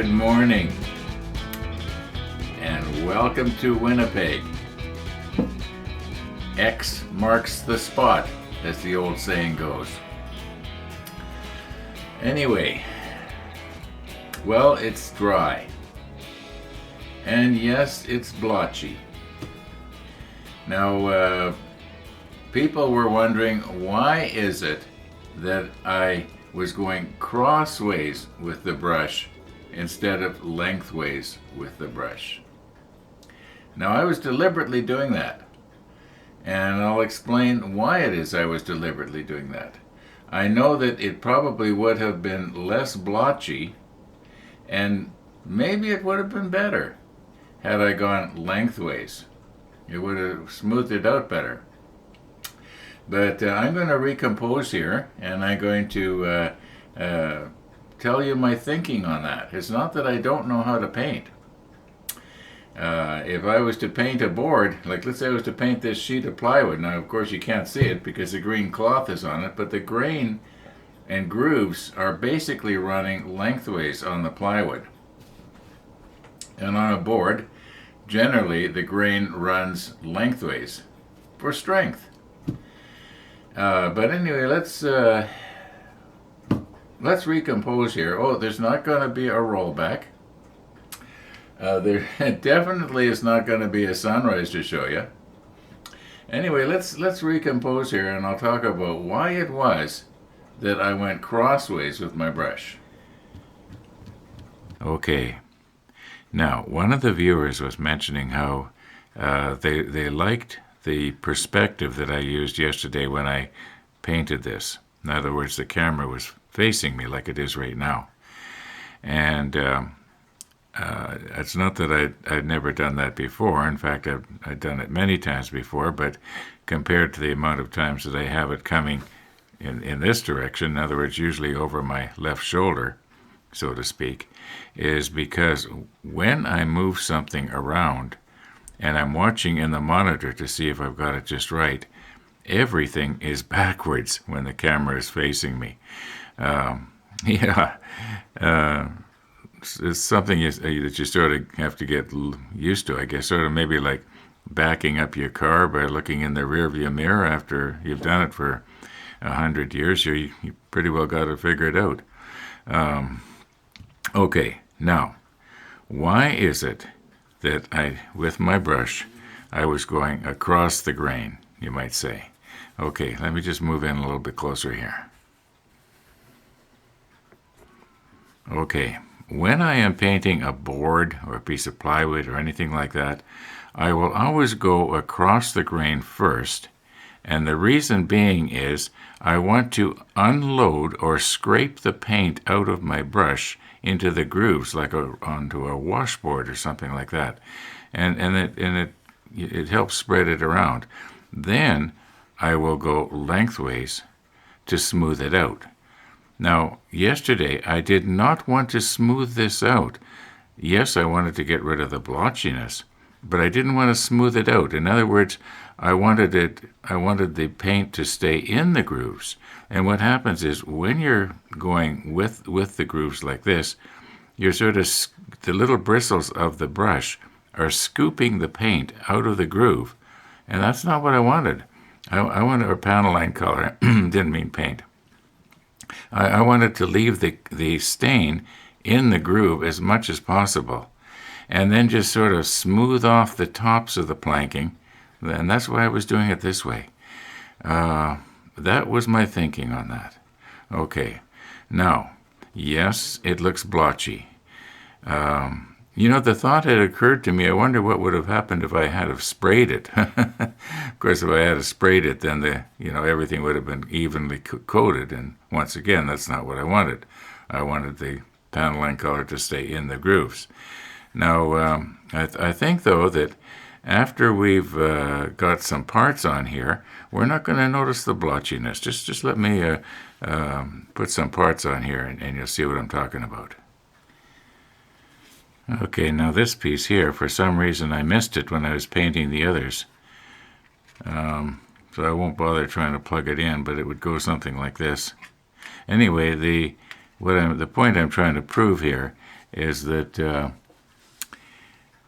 Good morning, and welcome to Winnipeg. X marks the spot, as the old saying goes. Anyway, well, it's dry. And yes, it's blotchy. Now, people were wondering, why is it that I was going crossways with the brush instead of lengthways with the brush? Now, I was deliberately doing that, and I'll explain why it is I was deliberately doing that. I know that it probably would have been less blotchy, and maybe it would have been better had I gone lengthways. It would have smoothed it out better. But I'm going to recompose here, and I'm going to tell you my thinking on that. It's not that I don't know how to paint. If I was to paint a board, like let's say I was to paint this sheet of plywood, now of course you can't see it because the green cloth is on it, but the grain and grooves are basically running lengthways on the plywood. And on a board, generally the grain runs lengthways for strength. But anyway, let's recompose here. Oh, there's not going to be a rollback. There definitely is not going to be a sunrise to show you. Anyway, let's recompose here, and I'll talk about why it was that I went crossways with my brush. Okay. Now, one of the viewers was mentioning how they liked the perspective that I used yesterday when I painted this. In other words, the camera was facing me like it is right now. And it's not that I'd never done that before. In fact, I've done it many times before, but compared to the amount of times that I have it coming in this direction, in other words, usually over my left shoulder, so to speak, is because when I move something around and I'm watching in the monitor to see if I've got it just right, everything is backwards when the camera is facing me. It's something that you sort of have to get used to, I guess, sort of maybe like backing up your car by looking in the rearview mirror after you've done it for 100 years. You pretty well got to figure it out. Okay, now, why is it that with my brush, I was going across the grain, you might say? Okay, let me just move in a little bit closer here. Okay, when I am painting a board or a piece of plywood or anything like that, I will always go across the grain first, and the reason being is I want to unload or scrape the paint out of my brush into the grooves, like onto a washboard or something like that, and it helps spread it around. Then I will go lengthways to smooth it out. Now, yesterday I did not want to smooth this out. Yes, I wanted to get rid of the blotchiness, but I didn't want to smooth it out. In other words, I wanted the paint to stay in the grooves. And what happens is when you're going with the grooves like this, you're sort of, the little bristles of the brush are scooping the paint out of the groove. And that's not what I wanted. I wanted a panel line color. Didn't mean paint. I wanted to leave the stain in the groove as much as possible, and then just sort of smooth off the tops of the planking, and that's why I was doing it this way. That was my thinking on that. Okay, now, yes, it looks blotchy. The thought had occurred to me, I wonder what would have happened if I had have sprayed it. Of course, if I had have sprayed it, then everything would have been evenly coated, and once again, that's not what I wanted. I wanted the panel line color to stay in the grooves. Now, I think, though, that after we've got some parts on here, we're not going to notice the blotchiness. Just let me put some parts on here, and you'll see what I'm talking about. Okay, now this piece here, for some reason I missed it when I was painting the others. So I won't bother trying to plug it in, but it would go something like this. Anyway, the point I'm trying to prove here is that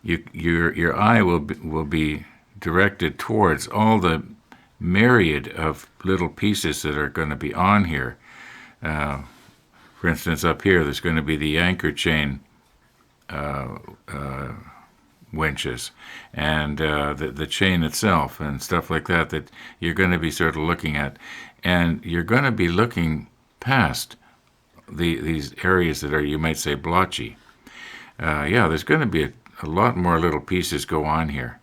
your eye will be directed towards all the myriad of little pieces that are going to be on here. For instance, up here, there's going to be the anchor chain winches and the chain itself and stuff like that that you're going to be sort of looking at. And you're going to be looking past these areas that are, you might say, blotchy. There's going to be a lot more little pieces go on here.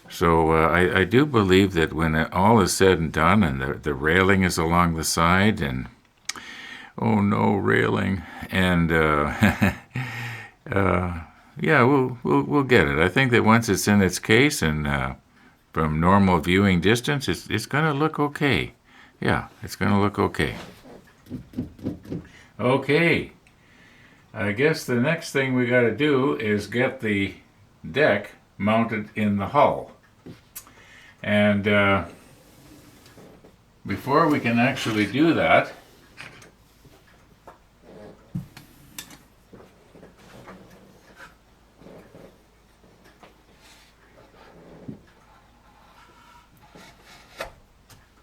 So I do believe that when all is said and done and the railing is along the side and, oh no, railing, and we'll get it. I think that once it's in its case and from normal viewing distance, it's going to look okay. Yeah, it's going to look okay. Okay, I guess the next thing we got to do is get the deck mounted in the hull. And before we can actually do that,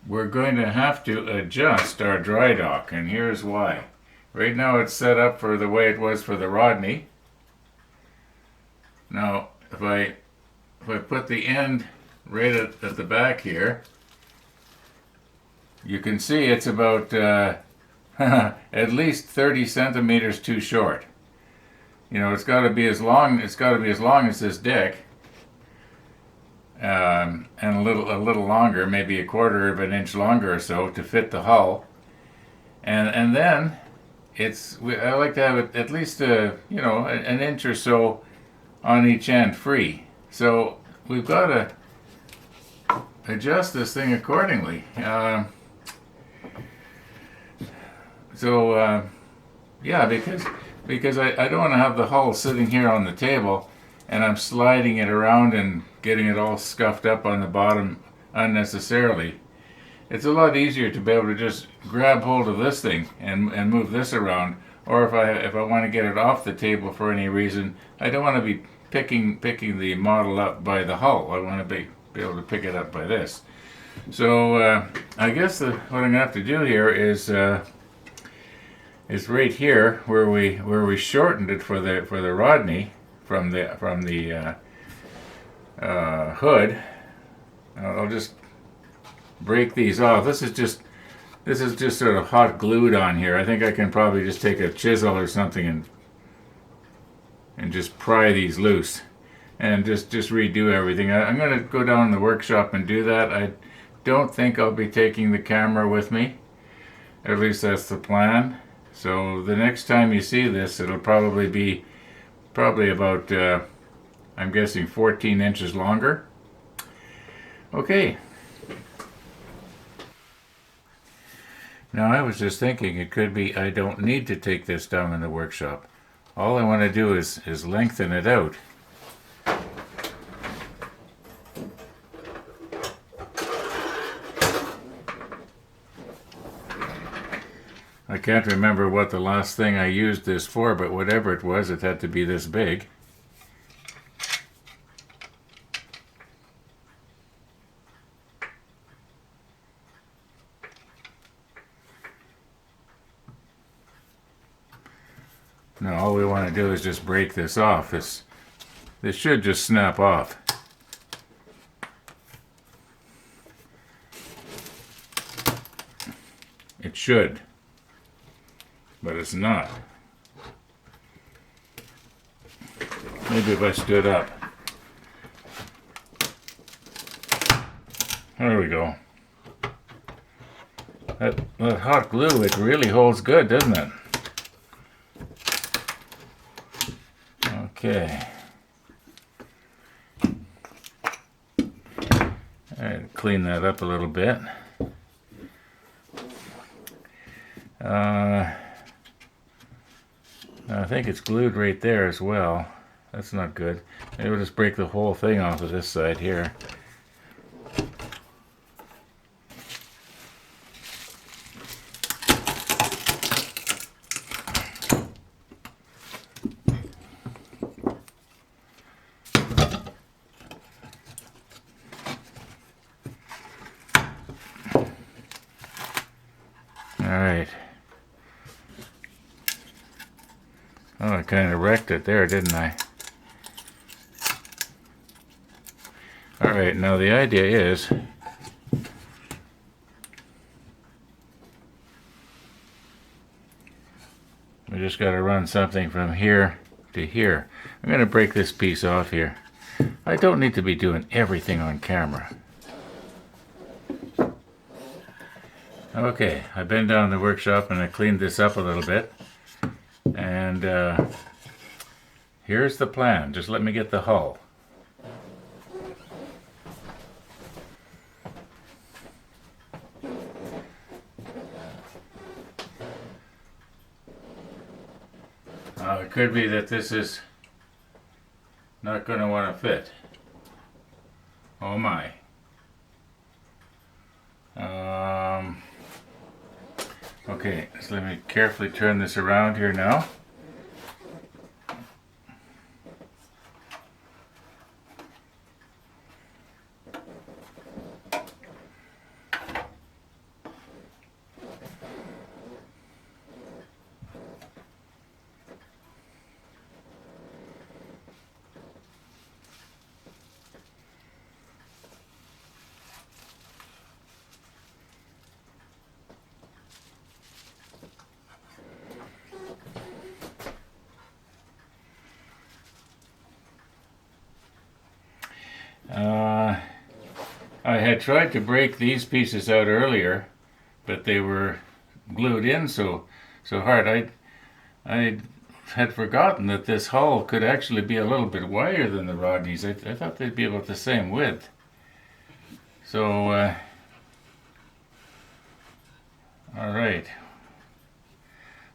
we're going to have to adjust our dry dock, and here's why. Right now it's set up for the way it was for the Rodney. Now, if I put the end right at the back here, you can see it's about at least 30 centimeters too short. You know, it's got to be as long as this deck, and a little longer, maybe a quarter of an inch longer or so to fit the hull. And then I like to have it at least an inch or so on each end free. So we've got to adjust this thing accordingly. Because I don't want to have the hull sitting here on the table and I'm sliding it around and getting it all scuffed up on the bottom unnecessarily. It's a lot easier to be able to just grab hold of this thing and move this around. Or if I want to get it off the table for any reason, I don't want to be picking the model up by the hull. I want to be able to pick it up by this. So I guess what I'm going to have to do here is right here where we shortened it for the Rodney from the hood. I'll just break these off. This is just sort of hot glued on here. I think I can probably just take a chisel or something and just pry these loose and just redo everything. I'm going to go down in the workshop and do that. I don't think I'll be taking the camera with me. At least that's the plan. So the next time you see this, it'll probably be about I'm guessing 14 inches longer. Okay. Now I was just thinking it could be I don't need to take this down in the workshop. All I want to do is lengthen it out. I can't remember what the last thing I used this for, but whatever it was, it had to be this big. Now all we want to do is just break this off. This should just snap off. It should, but it's not. Maybe if I stood up. There we go. That hot glue, it really holds good, doesn't it? Okay. Alright, clean that up a little bit. I think it's glued right there as well. That's not good. Maybe we'll just break the whole thing off of this side here. kind of wrecked it there, didn't I? Alright, now the idea is we just got to run something from here to here. I'm going to break this piece off here. I don't need to be doing everything on camera. Okay, I've been down in the workshop and I cleaned this up a little bit. And here's the plan. Just let me get the hull. It could be that this is not going to want to fit. Oh my. Okay, so let me carefully turn this around here now. I had tried to break these pieces out earlier, but they were glued in so hard. I had forgotten that this hull could actually be a little bit wider than the Rodneys. I thought they'd be about the same width. So, all right.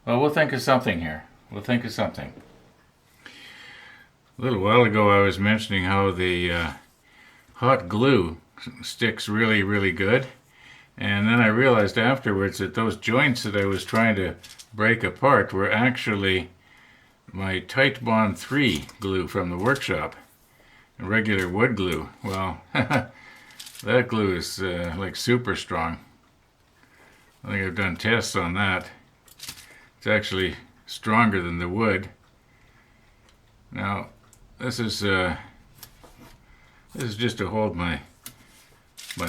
Well, we'll think of something here. We'll think of something. A little while ago I was mentioning how the hot glue sticks really, really good. And then I realized afterwards that those joints that I was trying to break apart were actually my Tight Bond 3 glue from the workshop. Regular wood glue. Well, that glue is like super strong. I think I've done tests on that. It's actually stronger than the wood. Now, this is just to hold my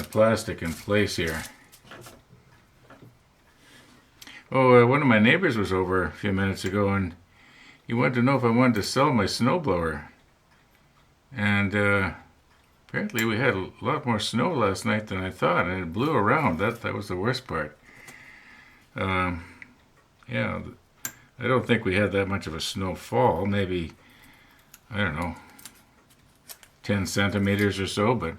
plastic in place here. Oh, one of my neighbors was over a few minutes ago, and he wanted to know if I wanted to sell my snowblower. And apparently we had a lot more snow last night than I thought, and it blew around. That was the worst part. Yeah, I don't think we had that much of a snowfall. Maybe, I don't know, 10 centimeters or so, but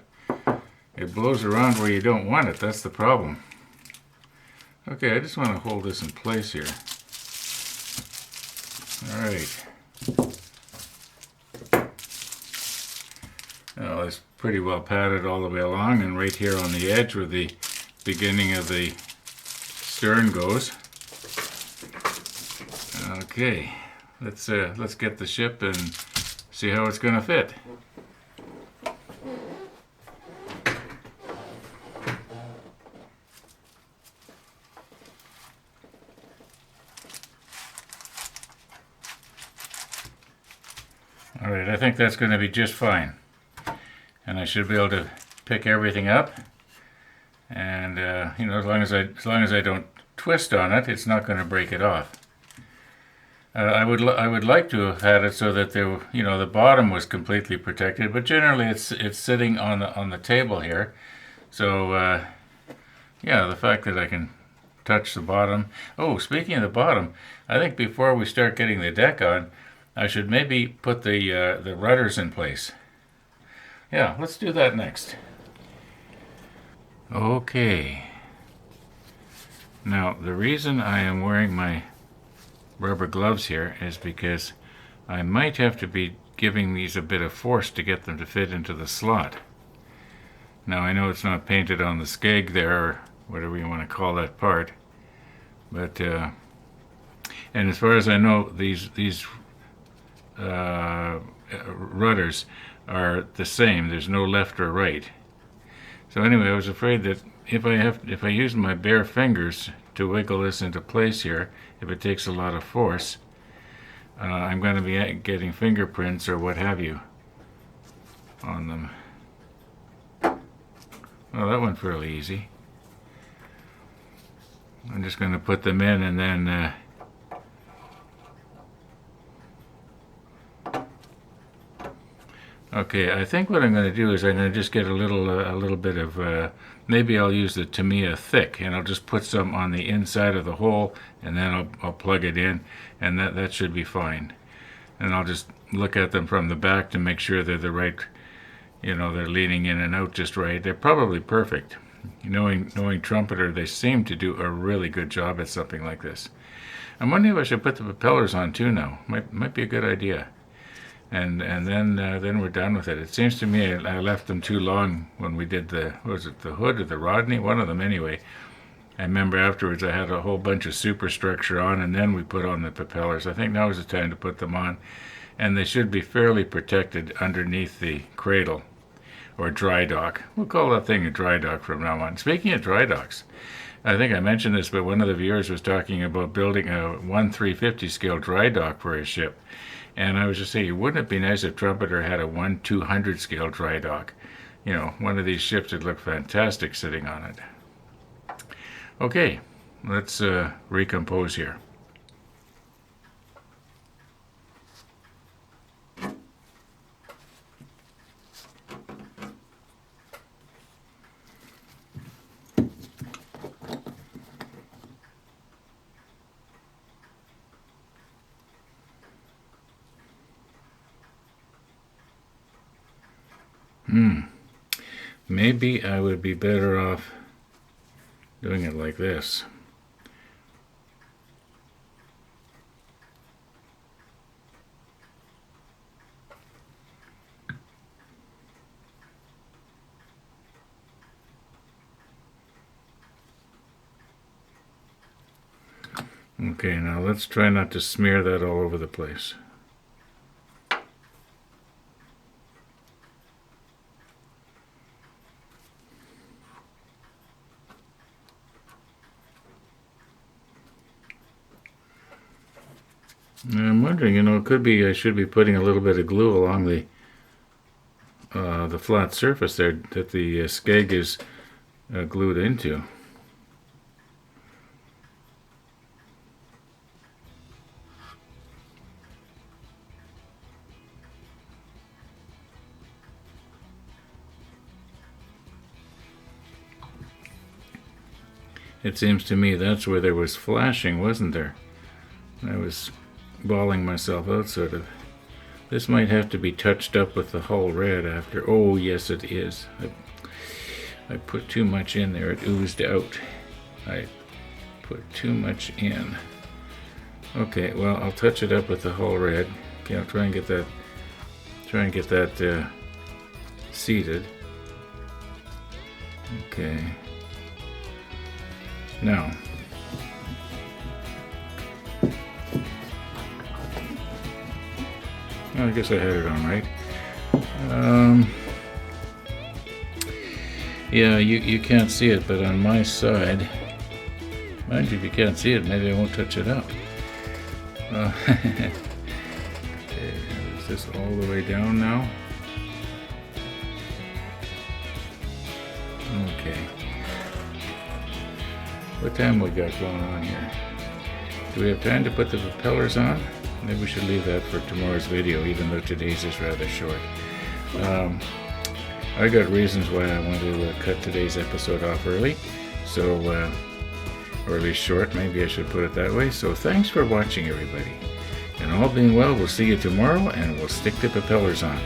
it blows around where you don't want it. That's the problem. Okay, I just want to hold this in place here. All right. Well, it's pretty well padded all the way along, and right here on the edge where the beginning of the stern goes. Okay, let's get the ship and see how it's going to fit. All right, I think that's going to be just fine, and I should be able to pick everything up. And as long as I don't twist on it, it's not going to break it off. I would like to have had it so that the bottom was completely protected, but generally it's sitting on the table here. So yeah, the fact that I can touch the bottom. Oh, speaking of the bottom, I think before we start getting the deck on, I should maybe put the rudders in place. Yeah, let's do that next. Okay. Now, the reason I am wearing my rubber gloves here is because I might have to be giving these a bit of force to get them to fit into the slot. Now, I know it's not painted on the skeg there, or whatever you want to call that part, but and as far as I know, these rudders are the same. There's no left or right. So anyway, I was afraid that if I use my bare fingers to wiggle this into place here, if it takes a lot of force, I'm going to be getting fingerprints or what have you on them. Well, that went fairly easy. I'm just going to put them in and then okay, I think what I'm going to do is I'm going to just get a little bit of maybe I'll use the Tamiya thick, and I'll just put some on the inside of the hole, and then I'll plug it in, and that should be fine. And I'll just look at them from the back to make sure they're the right, you know, they're leaning in and out just right. They're probably perfect. Knowing Trumpeter, they seem to do a really good job at something like this. I'm wondering if I should put the propellers on too now. Might be a good idea. And then we're done with it. It seems to me I left them too long when we did the, was it the Hood or the Rodney? One of them anyway. I remember afterwards I had a whole bunch of superstructure on, and then we put on the propellers. I think now is the time to put them on, and they should be fairly protected underneath the cradle, or dry dock. We'll call that thing a dry dock from now on. Speaking of dry docks, I think I mentioned this, but one of the viewers was talking about building a 1/350 scale dry dock for his ship. And I was just saying, wouldn't it be nice if Trumpeter had a 1/200 scale dry dock? You know, one of these ships would look fantastic sitting on it. Okay, let's recompose here. Maybe I would be better off doing it like this. Okay, now let's try not to smear that all over the place. I'm wondering, you know, it could be I should be putting a little bit of glue along the flat surface there that the skeg is glued into. It seems to me that's where there was flashing, wasn't there? I was balling myself out, sort of. This might have to be touched up with the hull red after. Oh, yes, it is. I put too much in there. It oozed out. I put too much in. Okay, well, I'll touch it up with the hull red. Okay, I'll try and get that. Seated. Okay. Now. I guess I had it on right. Yeah, you can't see it, but on my side, mind you, if you can't see it, maybe I won't touch it up. Okay, is this all the way down now? Okay. What time we got going on here? Do we have time to put the propellers on? Maybe we should leave that for tomorrow's video, even though today's is rather short. I got reasons why I want to cut today's episode off early, so or at least short, maybe I should put it that way. So thanks for watching, everybody. And all being well, we'll see you tomorrow, and we'll stick the propellers on.